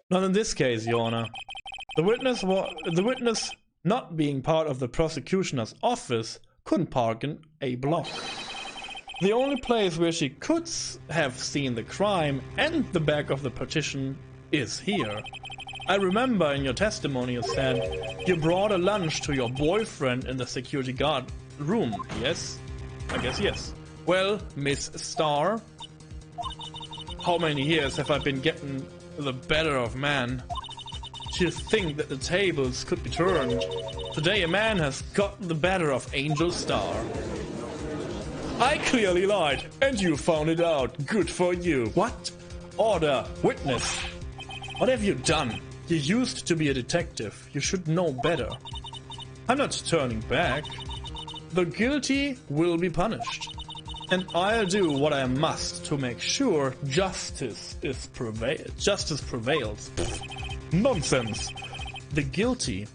Not in this case, Your Honor. The witness not being part of the prosecutioner's office couldn't park in a block. The only place where she could have seen the crime and the back of the partition is here. I remember in your testimony you said you brought a lunch to your boyfriend in the security guard room, yes? I guess yes. Well, Miss Starr, how many years have I been getting the better of man? To think that the tables could be turned. Today a man has gotten the better of Angel Starr. I clearly lied, and you found it out. Good for you. What? Order. Witness. What have you done? You used to be a detective. You should know better. I'm not turning back. The guilty will be punished. And I'll do what I must to make sure justice prevails. Nonsense. The guilty.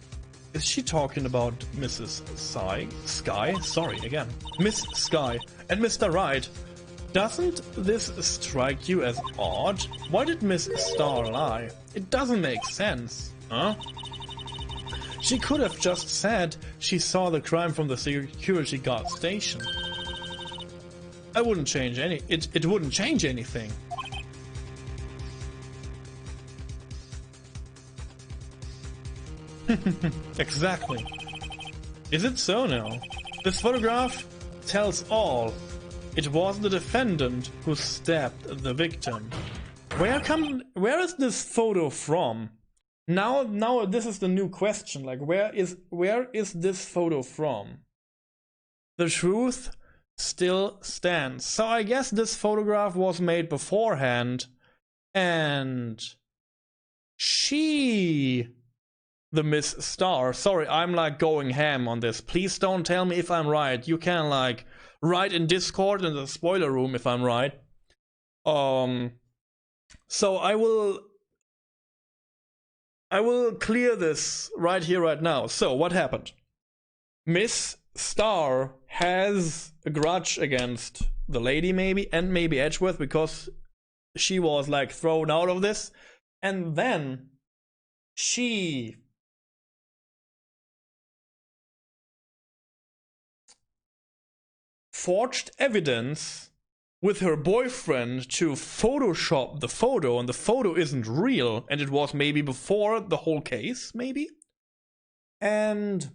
Is she talking about Mrs. Sky? Sorry, again. Miss Sky and Mr. Wright. Doesn't this strike you as odd? Why did Miss Starr lie? It doesn't make sense. Huh? She could have just said she saw the crime from the security guard station. I wouldn't change it wouldn't change anything. Exactly. Is it so now? This photograph tells all. It was the defendant who stabbed the victim. Where is this photo from? Now this is the new question. Like where is this photo from? The truth still stands. So I guess this photograph was made beforehand, and the Miss Starr. Sorry, I'm like going ham on this. Please don't tell me if I'm right. You can like write in Discord in the spoiler room if I'm right. So I will clear this right here, right now. So what happened? Miss Starr has a grudge against the lady, maybe, and maybe Edgeworth, because she was like thrown out of this, and then she forged evidence with her boyfriend to Photoshop the photo, and the photo isn't real, and it was maybe before the whole case, maybe? And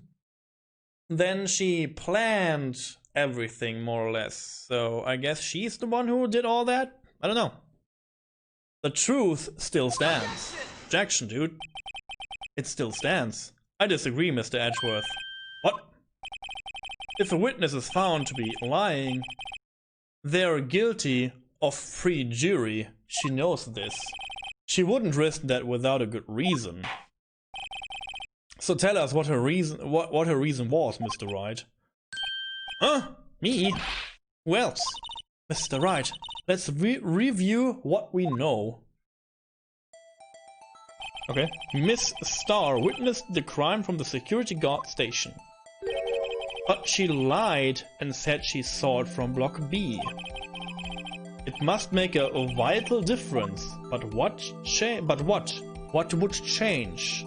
then she planned everything, more or less. So I guess she's the one who did all that? I don't know. The truth still stands. Objection, dude. It still stands. I disagree, Mr. Edgeworth. What? If a witness is found to be lying, they're guilty of perjury. She knows this. She wouldn't risk that without a good reason. So tell us what her reason was, Mr. Wright. Huh? Me? Who else? Mr. Wright, let's review what we know. Okay. Miss Starr witnessed the crime from the security guard station. But she lied and said she saw it from Block B. It must make a vital difference, but what? What would change?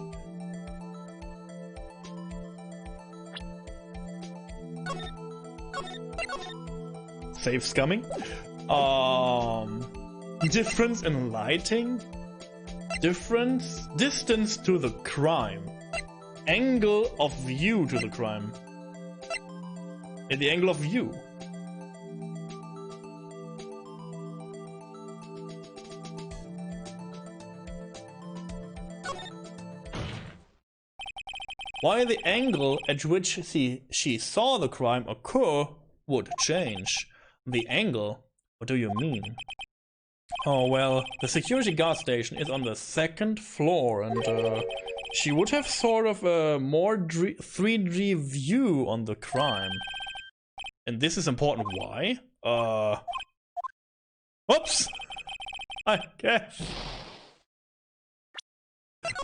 Safe scumming? Difference in lighting? Distance to the crime. Angle of view to the crime. In the angle of view. Why the angle at which she saw the crime occur would change. The angle? What do you mean? Oh well, the security guard station is on the 2nd floor, and she would have sort of a more 3D view on the crime. And this is important. Why? Whoops! I guess.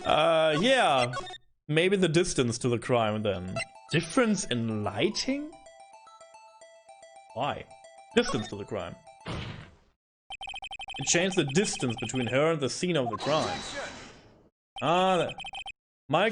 Yeah. Maybe the distance to the crime then. Difference in lighting? Why? Distance to the crime. It changed the distance between her and the scene of the crime. Ah, my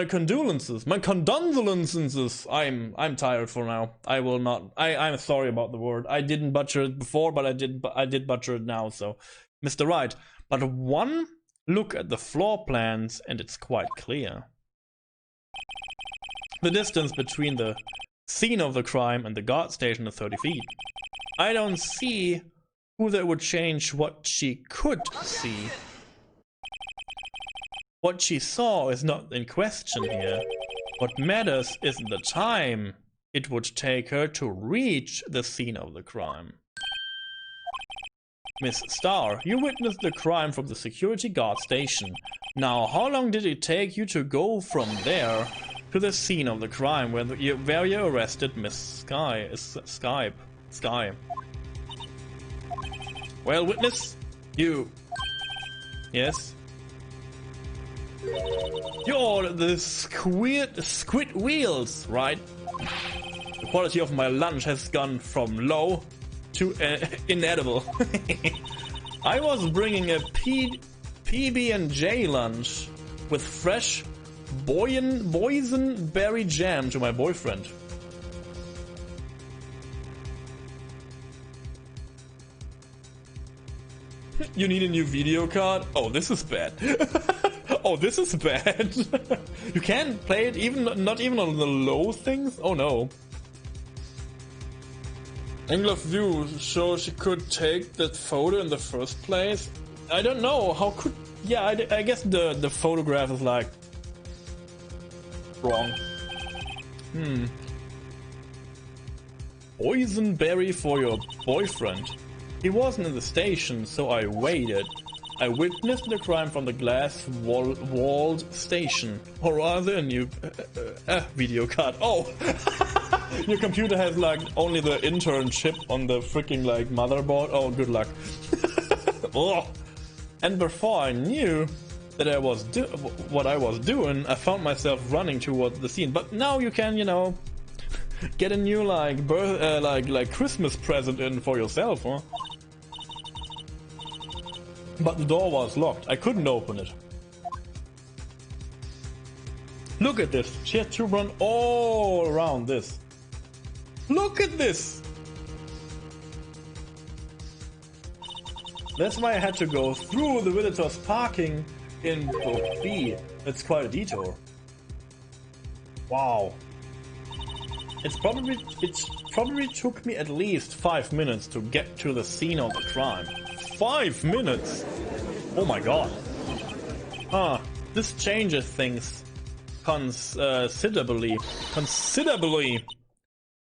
condolences. My condolences. I'm tired for now. I will not. I'm sorry about the word. I didn't butcher it before, but I did butcher it now. So, Mr. Wright. But one look at the floor plans, and it's quite clear. The distance between the scene of the crime and the guard station is 30 feet. I don't see who that would change what she could see. What she saw is not in question here. What matters is the time it would take her to reach the scene of the crime. Miss Starr, you witnessed the crime from the security guard station. Now, how long did it take you to go from there to the scene of the crime where you arrested Miss Sky? Well, witness, you... Yes? You're the squid wheels, right? The quality of my lunch has gone from low to inedible. I was bringing a PB&J lunch with fresh boysenberry jam to my boyfriend. You need a new video card? Oh, this is bad. Oh, this is bad. You can't play it not even on the low things? Oh no. Angle of view shows she could take that photo in the first place. I don't know, how could... Yeah, I guess the photograph is like... wrong. Boysenberry for your boyfriend. He wasn't in the station, so I waited. I witnessed the crime from the glass-walled station. Or rather, a new video card. Oh! Your computer has like only the intern chip on the freaking like motherboard. Oh, good luck. Oh. And before I knew that I was what I was doing, I found myself running towards the scene. But now you can, you know, get a new like like Christmas present in for yourself, huh? But the door was locked. I couldn't open it. Look at this. She had to run all around this. Look at this. That's why I had to go through the villagers' parking in Book B. That's quite a detour. Wow. It probably took me at least 5 minutes to get to the scene of the crime. 5 minutes! Oh my god. This changes things considerably.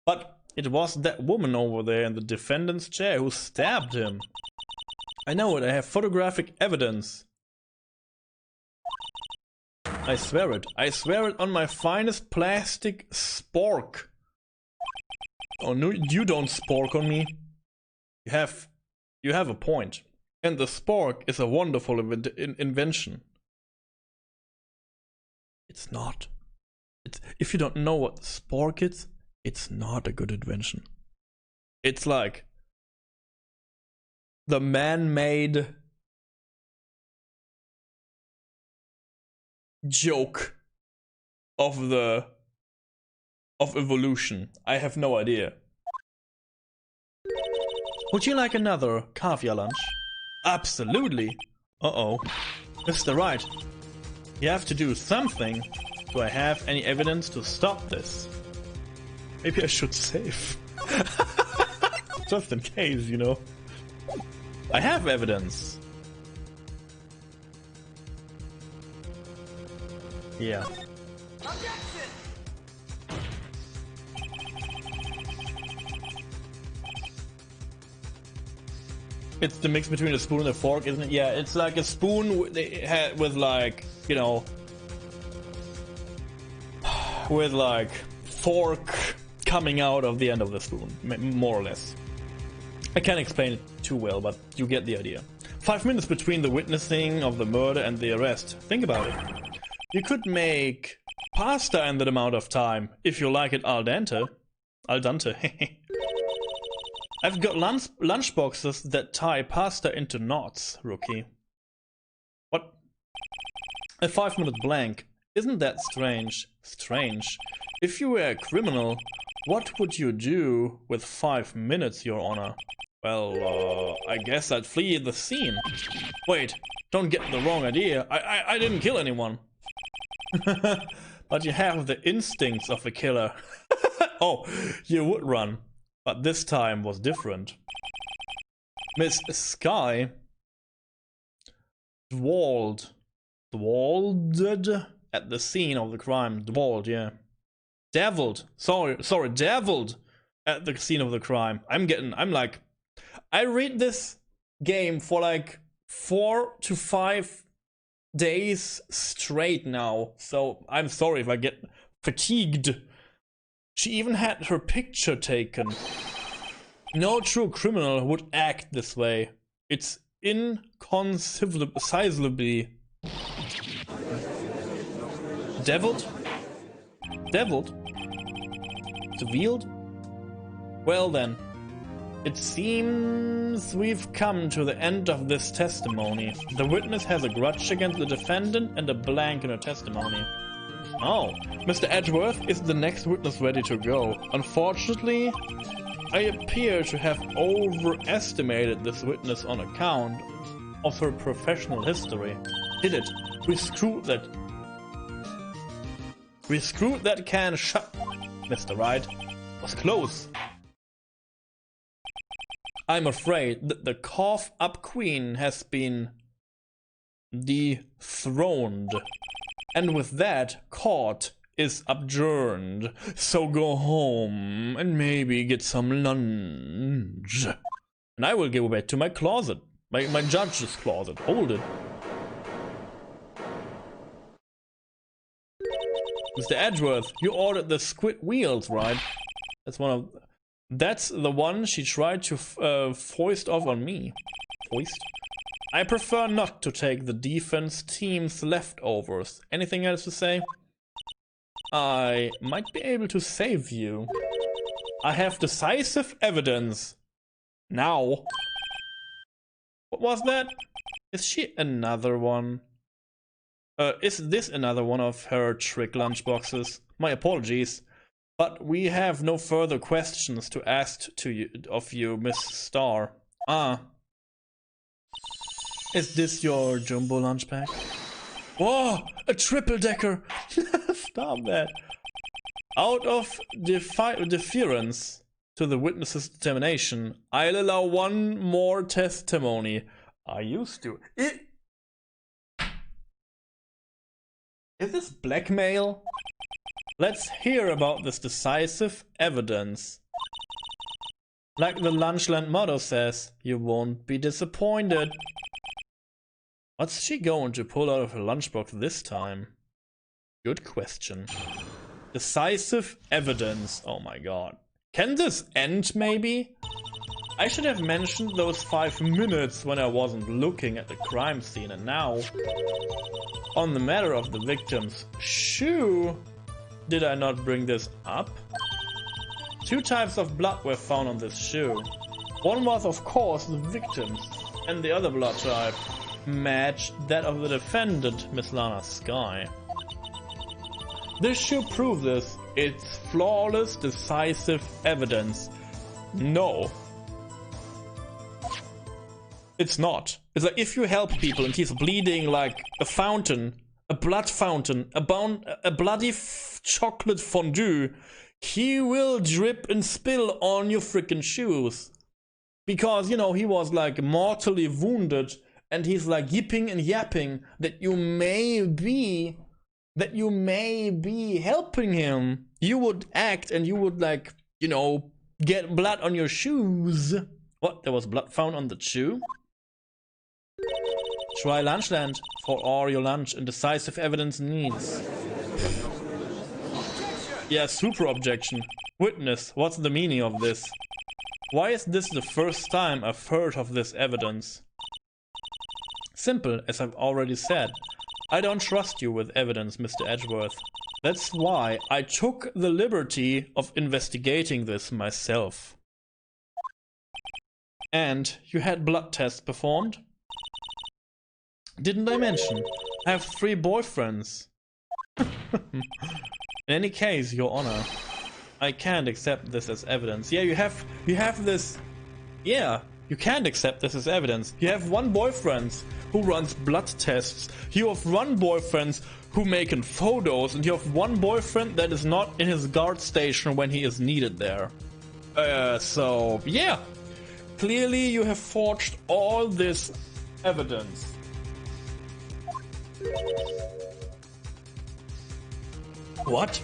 But it was that woman over there in the defendant's chair who stabbed him. I know it, I have photographic evidence. I swear it. I swear it on my finest plastic spork. Oh no, you don't spork on me. You have a point. And the spork is a wonderful invention. It's not. If you don't know what the spork is, it's not a good invention. It's like the man-made joke of evolution. I have no idea. Would you like another caviar lunch? Absolutely. Uh-oh. Mr. Wright, you have to do something. Do I have any evidence to stop this? Maybe I should save. Just in case, you know. I have evidence. Yeah. Objection! It's the mix between a spoon and a fork, isn't it? Yeah, it's like a spoon with like, you know, with like fork coming out of the end of the spoon, more or less. I can't explain it too well, but you get the idea. 5 minutes between the witnessing of the murder and the arrest. Think about it. You could make pasta in that amount of time, if you like it al dente. Al dente. I've got lunchboxes that tie pasta into knots, rookie. What? A 5-minute blank. Isn't that strange? Strange. If you were a criminal, what would you do with 5 minutes, Your Honor? Well, I guess I'd flee the scene. Wait, don't get the wrong idea. I didn't kill anyone. But you have the instincts of a killer. Oh, you would run. But this time was different. Miss Sky dwelled at the scene of the crime. Dwelled, yeah. Devilled. Sorry, devilled at the scene of the crime. I read this game for like 4 to 5 days straight now, so I'm sorry if I get fatigued. She even had her picture taken. No true criminal would act this way. It's inconceivably deviled? Deviled? Revealed? Well then, it seems we've come to the end of this testimony. The witness has a grudge against the defendant and a blank in her testimony. Oh, Mr. Edgeworth is the next witness ready to go. Unfortunately, I appear to have overestimated this witness on account of her professional history. Did it? We screwed that can shut, Mr. Wright. Was close. I'm afraid that the cough-up queen has been dethroned. And with that, court is adjourned. So go home and maybe get some lunch. And I will go back to my closet. My judge's closet. Hold it. Mr. Edgeworth, you ordered the squid wheels, right? That's the one she tried to foist off on me. Foist? I prefer not to take the defense team's leftovers. Anything else to say? I might be able to save you. I have decisive evidence. Now. What was that? Is she another one? Is this another one of her trick lunchboxes? My apologies. But we have no further questions to ask of you, Miss Starr. Ah. Is this your jumbo lunch pack? Whoa! A triple-decker! Stop that. Out of deference to the witness's determination, I'll allow one more testimony. I used to. Is this blackmail? Let's hear about this decisive evidence. Like the Lunchland motto says, you won't be disappointed. What's she going to pull out of her lunchbox this time? Good question. Decisive evidence. Oh my god. Can this end maybe? I should have mentioned those 5 minutes when I wasn't looking at the crime scene, and now on the matter of the victim's shoe, did I not bring this up? 2 types of blood were found on this shoe. One was of course the victim's, and the other blood type matched that of the defendant, Miss Lana Sky. This should prove this. It's flawless, decisive evidence. No. It's not. It's like if you help people and he's bleeding like a fountain, a blood fountain, a bloody chocolate fondue, he will drip and spill on your freaking shoes. Because, you know, he was like mortally wounded and he's like yipping and yapping that you may be helping him. You would act and you would, like, you know, get blood on your shoes. What? There was blood found on the shoe? Try Lunchland for all your lunch and decisive evidence needs. Yeah, super objection. Witness, what's the meaning of this? Why is this the first time I've heard of this evidence? Simple, as I've already said. I don't trust you with evidence, Mr. Edgeworth. That's why I took the liberty of investigating this myself. And you had blood tests performed. Didn't I mention? I have 3 boyfriends. In any case, Your Honor, I can't accept this as evidence. Yeah, you have this. Yeah, you can't accept this as evidence. You have 1 boyfriend who runs blood tests. You have 1 boyfriend who making photos, and you have 1 boyfriend that is not in his guard station when he is needed there. So yeah, clearly you have forged all this evidence. What?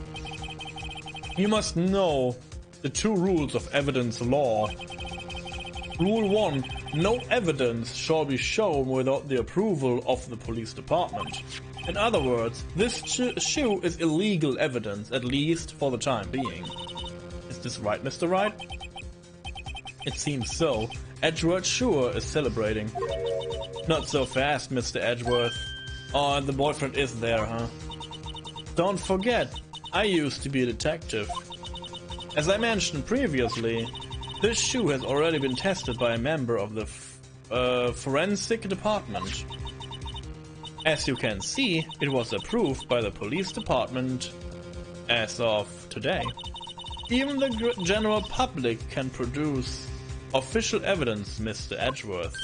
You must know the 2 rules of evidence law. Rule 1. No evidence shall be shown without the approval of the police department. In other words, this shoe is illegal evidence, at least for the time being. Is this right, Mr. Wright? It seems so. Edgeworth sure is celebrating. Not so fast, Mr. Edgeworth. Oh, and the boyfriend is there, huh? Don't forget, I used to be a detective. As I mentioned previously, this shoe has already been tested by a member of the forensic department. As you can see, it was approved by the police department as of today. Even the general public can produce official evidence, Mr. Edgeworth.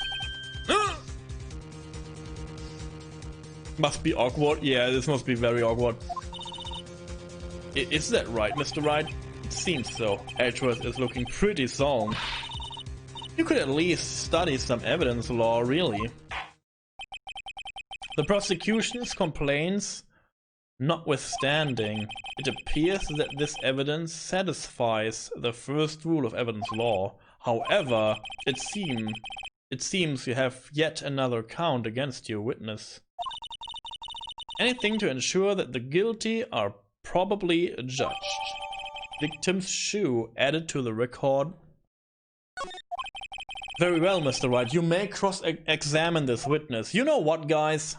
Must be awkward. Yeah, this must be very awkward. Is that right, Mr. Wright? It seems so. Edgeworth is looking pretty solemn. You could at least study some evidence law, really. The prosecution's complaints notwithstanding, it appears that this evidence satisfies the first rule of evidence law. However, it seems you have yet another count against your witness. Anything to ensure that the guilty are probably judged. Victim's shoe added to the record. Very well, Mr. Wright. You may cross-examine this witness. You know what, guys?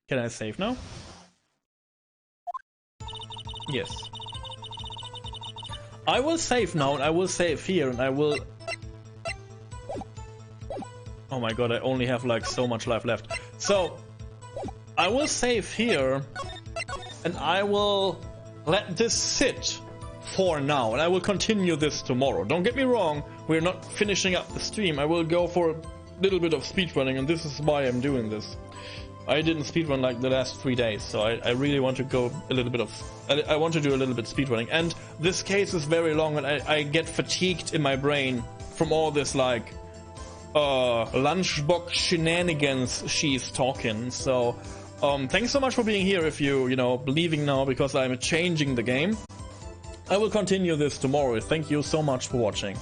Can I save now? Yes. I will save now, and I will save here, and I will... Oh my god, I only have like so much life left. So, I will save here, and I will let this sit for now, and I will continue this tomorrow. Don't get me wrong, we're not finishing up the stream. I will go for a little bit of speedrunning, and this is why I'm doing this. I didn't speedrun like the last 3 days, so I really want to go a little bit of... I want to do a little bit speedrunning. And this case is very long, and I get fatigued in my brain from all this, like, lunchbox shenanigans she's talking. So, thanks so much for being here if you know, leaving now because I'm changing the game. I will continue this tomorrow. Thank you so much for watching.